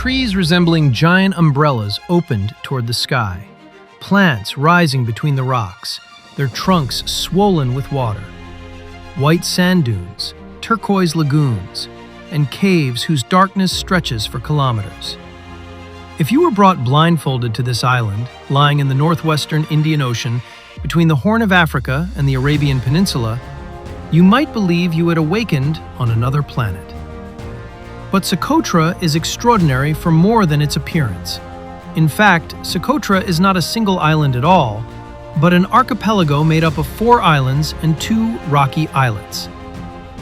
trees resembling giant umbrellas opened toward the sky, plants rising between the rocks, their trunks swollen with water. White sand dunes, turquoise lagoons, and caves whose darkness stretches for kilometers. If you were brought blindfolded to this island, lying in the northwestern Indian Ocean between the Horn of Africa and the Arabian Peninsula, you might believe you had awakened on another planet. But Socotra is extraordinary for more than its appearance. In fact, Socotra is not a single island at all, but an archipelago made up of 4 islands and 2 rocky islets.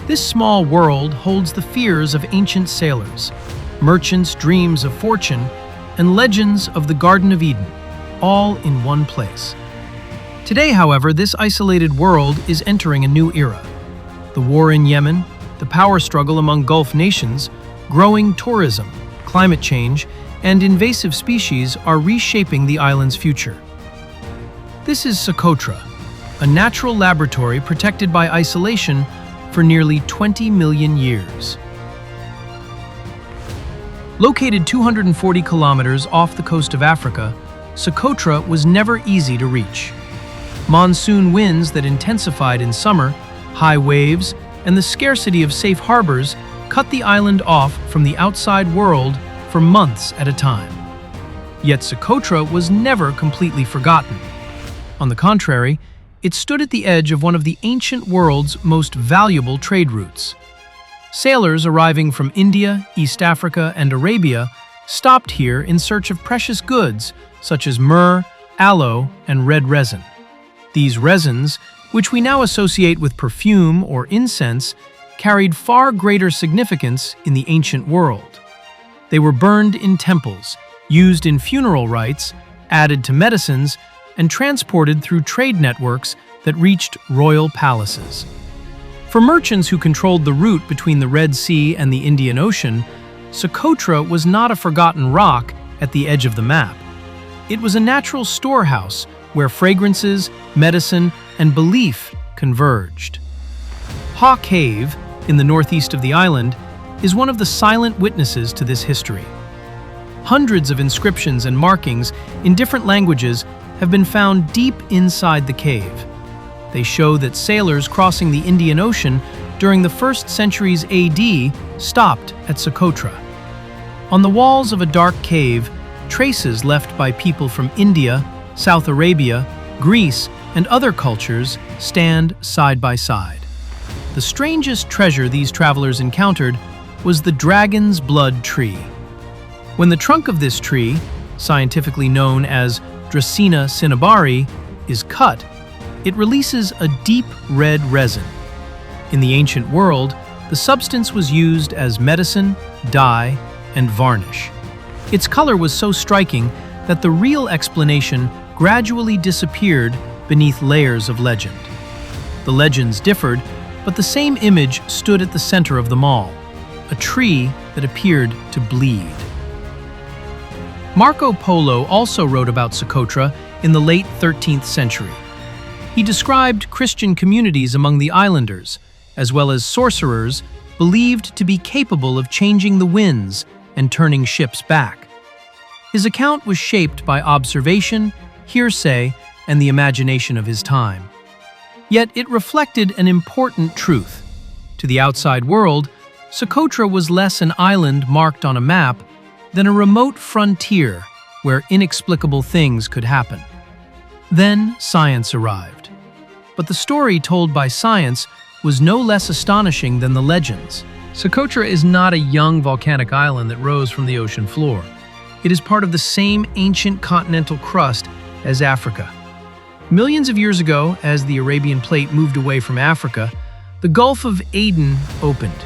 This small world holds the fears of ancient sailors, merchants' dreams of fortune, and legends of the Garden of Eden, all in one place. Today, however, this isolated world is entering a new era. The war in Yemen, the power struggle among Gulf nations, growing tourism, climate change, and invasive species are reshaping the island's future. This is Socotra, a natural laboratory protected by isolation for nearly 20 million years. Located 240 kilometers off the coast of Africa, Socotra was never easy to reach. Monsoon winds that intensified in summer, high waves, and the scarcity of safe harbors cut the island off from the outside world for months at a time. Yet Socotra was never completely forgotten. On the contrary, it stood at the edge of one of the ancient world's most valuable trade routes. Sailors arriving from India, East Africa, and Arabia stopped here in search of precious goods such as myrrh, aloe, and red resin. These resins, which we now associate with perfume or incense, carried far greater significance in the ancient world. They were burned in temples, used in funeral rites, added to medicines, and transported through trade networks that reached royal palaces. For merchants who controlled the route between the Red Sea and the Indian Ocean, Socotra was not a forgotten rock at the edge of the map. It was a natural storehouse where fragrances, medicine, and belief converged. Hoq Cave, in the northeast of the island, is one of the silent witnesses to this history. Hundreds of inscriptions and markings in different languages have been found deep inside the cave. They show that sailors crossing the Indian Ocean during the 1st centuries AD stopped at Socotra. On the walls of a dark cave, traces left by people from India, South Arabia, Greece, and other cultures stand side by side. The strangest treasure these travelers encountered was the dragon's blood tree. When the trunk of this tree, scientifically known as Dracaena cinnabari, is cut, it releases a deep red resin. In the ancient world, the substance was used as medicine, dye, and varnish. Its color was so striking that the real explanation gradually disappeared beneath layers of legend. The legends differed, but the same image stood at the center of them all, a tree that appeared to bleed. Marco Polo also wrote about Socotra in the late 13th century. He described Christian communities among the islanders, as well as sorcerers believed to be capable of changing the winds and turning ships back. His account was shaped by observation, hearsay, and the imagination of his time. Yet it reflected an important truth. To the outside world, Socotra was less an island marked on a map than a remote frontier where inexplicable things could happen. Then science arrived. But the story told by science was no less astonishing than the legends. Socotra is not a young volcanic island that rose from the ocean floor. It is part of the same ancient continental crust as Africa. Millions of years ago, as the Arabian Plate moved away from Africa, the Gulf of Aden opened.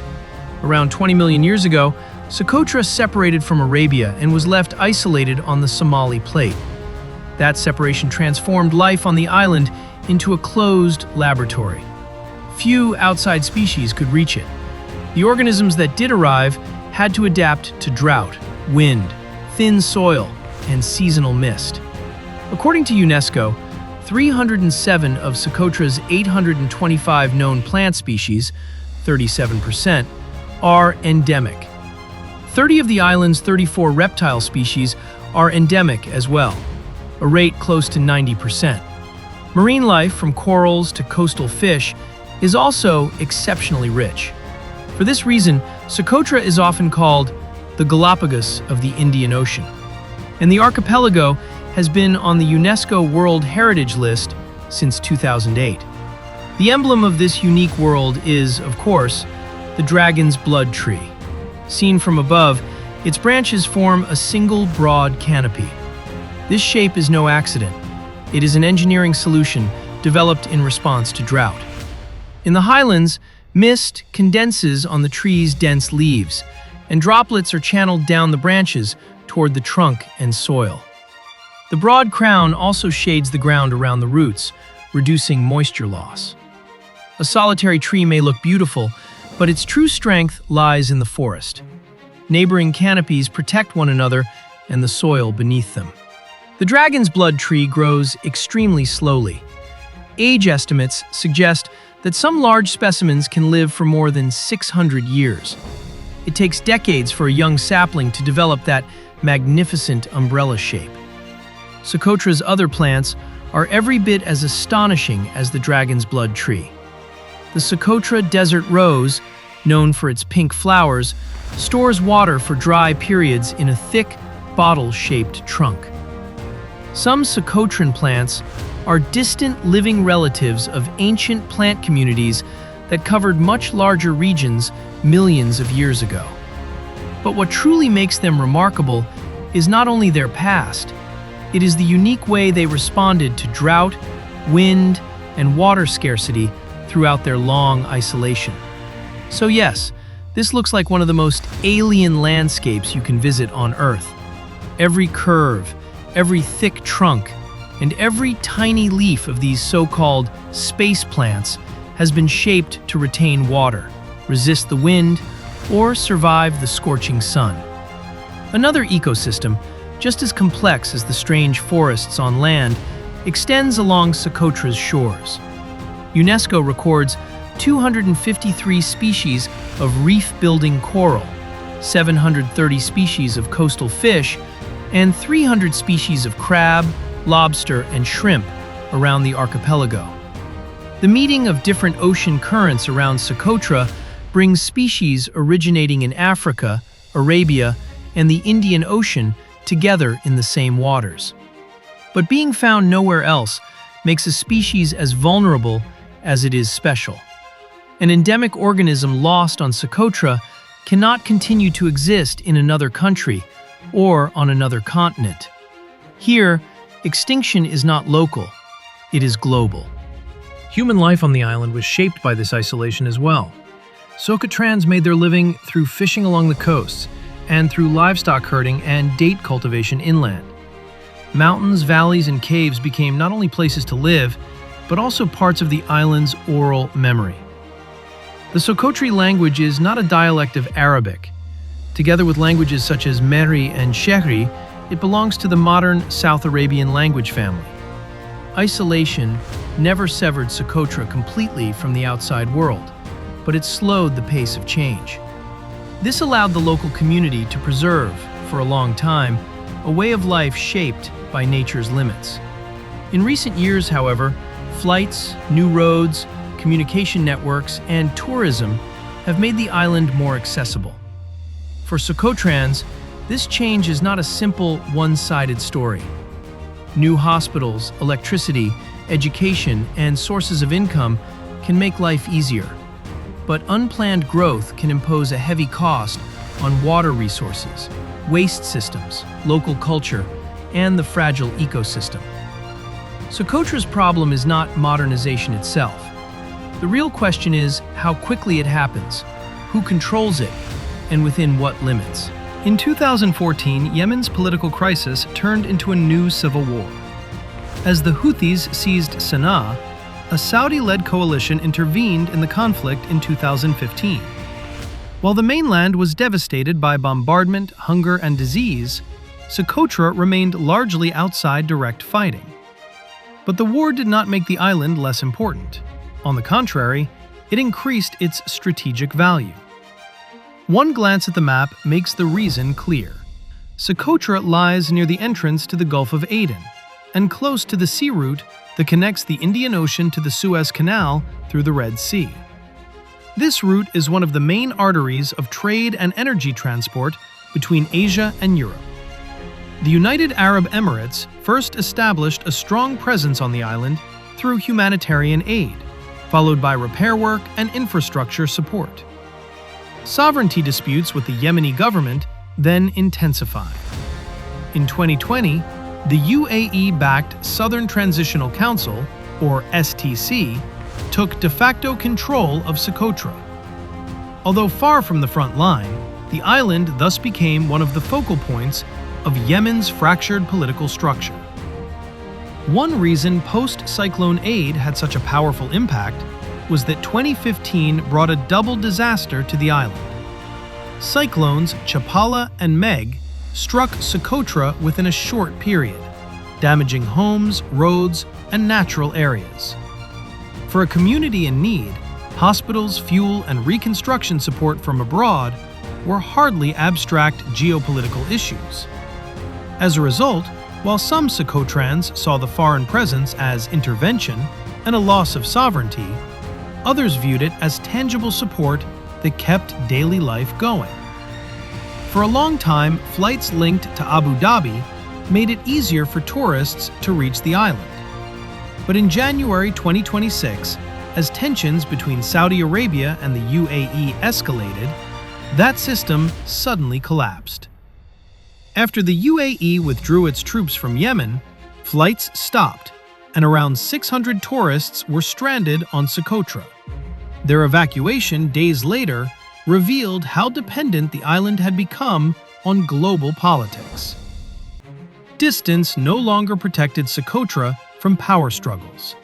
Around 20 million years ago, Socotra separated from Arabia and was left isolated on the Somali Plate. That separation transformed life on the island into a closed laboratory. Few outside species could reach it. The organisms that did arrive had to adapt to drought, wind, thin soil, and seasonal mist. According to UNESCO, 307 of Socotra's 825 known plant species, 37%, are endemic. 30 of the island's 34 reptile species are endemic as well, a rate close to 90%. Marine life, from corals to coastal fish, is also exceptionally rich. For this reason, Socotra is often called the Galápagos of the Indian Ocean. And the archipelago has been on the UNESCO World Heritage List since 2008. The emblem of this unique world is, of course, the dragon's blood tree. Seen from above, its branches form a single broad canopy. This shape is no accident. It is an engineering solution developed in response to drought. In the highlands, mist condenses on the tree's dense leaves, and droplets are channeled down the branches toward the trunk and soil. The broad crown also shades the ground around the roots, reducing moisture loss. A solitary tree may look beautiful, but its true strength lies in the forest. Neighboring canopies protect one another and the soil beneath them. The dragon's blood tree grows extremely slowly. Age estimates suggest that some large specimens can live for more than 600 years. It takes decades for a young sapling to develop that magnificent umbrella shape. Socotra's other plants are every bit as astonishing as the dragon's blood tree. The Socotra desert rose, known for its pink flowers, stores water for dry periods in a thick, bottle-shaped trunk. Some Socotran plants are distant living relatives of ancient plant communities that covered much larger regions millions of years ago. But what truly makes them remarkable is not only their past, it is the unique way they responded to drought, wind, and water scarcity throughout their long isolation. So yes, this looks like one of the most alien landscapes you can visit on Earth. Every curve, every thick trunk, and every tiny leaf of these so-called space plants has been shaped to retain water, resist the wind, or survive the scorching sun. Another ecosystem, just as complex as the strange forests on land, extends along Socotra's shores. UNESCO records 253 species of reef-building coral, 730 species of coastal fish, and 300 species of crab, lobster, and shrimp around the archipelago. The meeting of different ocean currents around Socotra brings species originating in Africa, Arabia, and the Indian Ocean together in the same waters. But being found nowhere else makes a species as vulnerable as it is special. An endemic organism lost on Socotra cannot continue to exist in another country or on another continent. Here, extinction is not local, it is global. Human life on the island was shaped by this isolation as well. Socotrans made their living through fishing along the coasts and through livestock herding and date cultivation inland. Mountains, valleys, and caves became not only places to live, but also parts of the island's oral memory. The Socotri language is not a dialect of Arabic. Together with languages such as Mehri and Shehri, it belongs to the modern South Arabian language family. Isolation never severed Socotra completely from the outside world, but it slowed the pace of change. This allowed the local community to preserve, for a long time, a way of life shaped by nature's limits. In recent years, however, flights, new roads, communication networks, and tourism have made the island more accessible. For Socotrans, this change is not a simple, one-sided story. New hospitals, electricity, education, and sources of income can make life easier. But unplanned growth can impose a heavy cost on water resources, waste systems, local culture, and the fragile ecosystem. Socotra's problem is not modernization itself. The real question is how quickly it happens, who controls it, and within what limits. In 2014, Yemen's political crisis turned into a new civil war. As the Houthis seized Sana'a, a Saudi-led coalition intervened in the conflict in 2015. While the mainland was devastated by bombardment, hunger, and disease, Socotra remained largely outside direct fighting. But the war did not make the island less important. On the contrary, it increased its strategic value. One glance at the map makes the reason clear. Socotra lies near the entrance to the Gulf of Aden, and close to the sea route that connects the Indian Ocean to the Suez Canal through the Red Sea. This route is one of the main arteries of trade and energy transport between Asia and Europe. The United Arab Emirates first established a strong presence on the island through humanitarian aid, followed by repair work and infrastructure support. Sovereignty disputes with the Yemeni government then intensified. In 2020, the UAE-backed Southern Transitional Council, or STC, took de facto control of Socotra. Although far from the front line, the island thus became one of the focal points of Yemen's fractured political structure. One reason post-cyclone aid had such a powerful impact was that 2015 brought a double disaster to the island. Cyclones Chapala and Meg struck Socotra within a short period, damaging homes, roads, and natural areas. For a community in need, hospitals, fuel, and reconstruction support from abroad were hardly abstract geopolitical issues. As a result, while some Socotrans saw the foreign presence as intervention and a loss of sovereignty, others viewed it as tangible support that kept daily life going. For a long time, flights linked to Abu Dhabi made it easier for tourists to reach the island. But in January 2026, as tensions between Saudi Arabia and the UAE escalated, that system suddenly collapsed. After the UAE withdrew its troops from Yemen, flights stopped, and around 600 tourists were stranded on Socotra. Their evacuation days later revealed how dependent the island had become on global politics. Distance no longer protected Socotra from power struggles.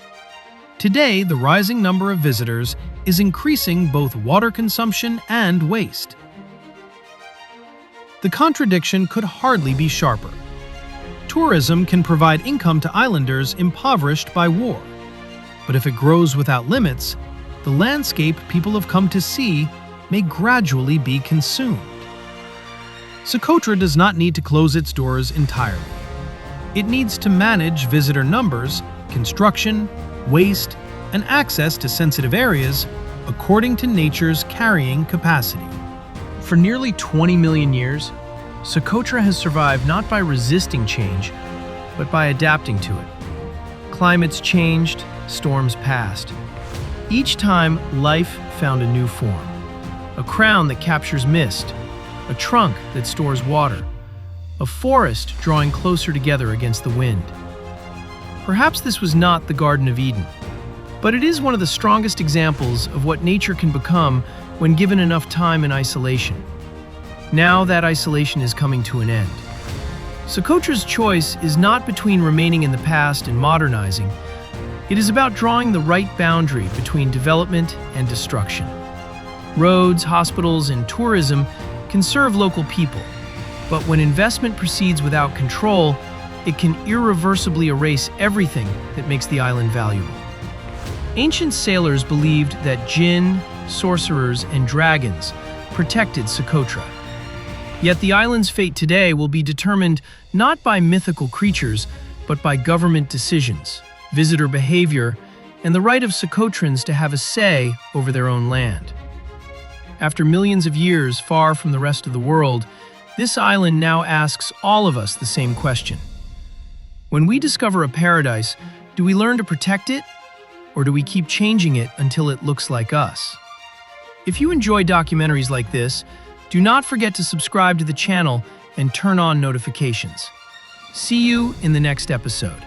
Today, the rising number of visitors is increasing both water consumption and waste. The contradiction could hardly be sharper. Tourism can provide income to islanders impoverished by war. But if it grows without limits, the landscape people have come to see may gradually be consumed. Socotra does not need to close its doors entirely. It needs to manage visitor numbers, construction, waste, and access to sensitive areas according to nature's carrying capacity. For nearly 20 million years, Socotra has survived not by resisting change, but by adapting to it. Climates changed, storms passed. Each time, life found a new form. A crown that captures mist, a trunk that stores water, a forest drawing closer together against the wind. Perhaps this was not the Garden of Eden, but it is one of the strongest examples of what nature can become when given enough time in isolation. Now that isolation is coming to an end. Socotra's choice is not between remaining in the past and modernizing. It is about drawing the right boundary between development and destruction. Roads, hospitals, and tourism can serve local people, but when investment proceeds without control, it can irreversibly erase everything that makes the island valuable. Ancient sailors believed that jinn, sorcerers, and dragons protected Socotra. Yet the island's fate today will be determined not by mythical creatures, but by government decisions, visitor behavior, and the right of Socotrans to have a say over their own land. After millions of years far from the rest of the world, this island now asks all of us the same question. When we discover a paradise, do we learn to protect it, or do we keep changing it until it looks like us? If you enjoy documentaries like this, do not forget to subscribe to the channel and turn on notifications. See you in the next episode.